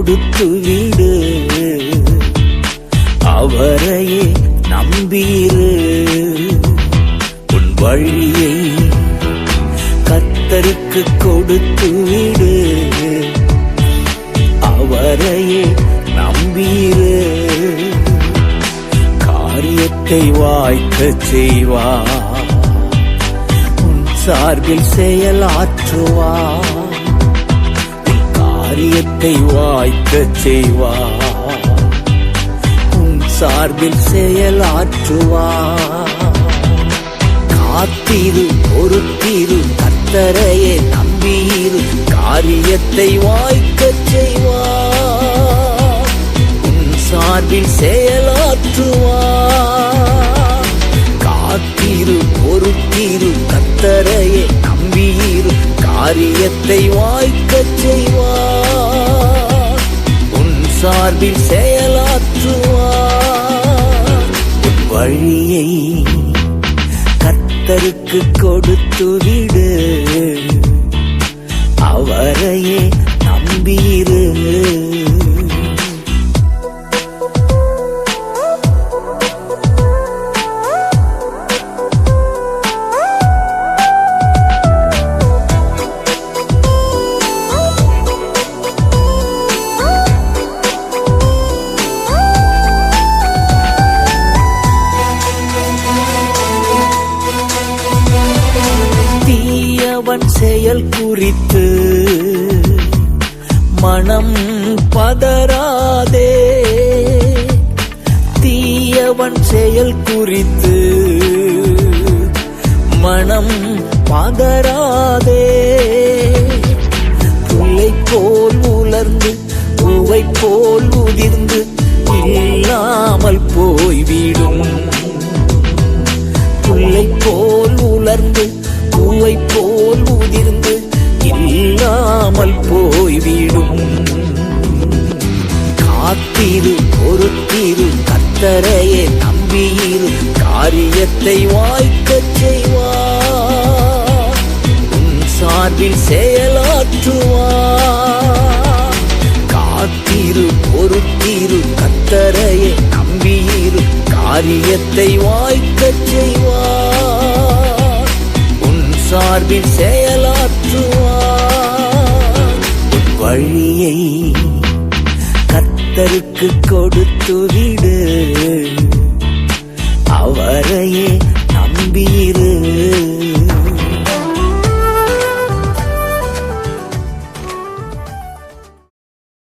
கொடுத்து விடு, அவரையே நம்பியிரு. உன் வழியை கர்த்தருக்கு கொடுத்து விடு, அவரையே நம்பியிரு. காரியத்தை வாய்க்கச் செய்வார், உன் சார்பில் செயலாற்றுவார். உன் காரியத்தை வாய்க்கச் செய்வார், உன் சார்பில் செயலாற்றுவார். காத்திரு, பொறுத்திரு, கர்த்தரையே நம்பியிரு. காரியத்தை வாய்க்கச் செய்வார், உன் சார்பில் செயலாற்றுவார். காத்திரு, பொறுத்திரு, கர்த்தரையே நம்பியிரு. காரியத்தை வாய்க்கச் செய்வார், உன் சார்பில் செயலாற்றுவார். உன் வழியை கர்த்தருக்கு கொடுத்து விடு, அவரையே நம்பியிரு. தீயவன் செயல் குறித்து மனம் பதறாதே, தீயவன் செயல் குறித்து மனம் பதறாதே. புல்லை போல் உலர்ந்து பூவை போல் உதிர்ந்து இல்லாமல் போய்விடும். புல்லை போல் உலர்ந்து பூவை போல் உதிர்ந்து இல்லாமல் போய்விடும். காத்திரு, பொறுத்திரு, கர்த்தரையே நம்பியிரு. காரியத்தை வாய்க்கச் செய்வார், உன் சார்பில் செயலாற்றுவார். காத்திரு, பொறுத்திரு, கர்த்தரையே நம்பியிரு. காரியத்தை வாய்க்கச் செய்வார், உன் சார்பில் செயலாற்றுவார். உன் வழியை கர்த்தருக்கு கொடுத்து விடு, அவரையே நம்பியிரு.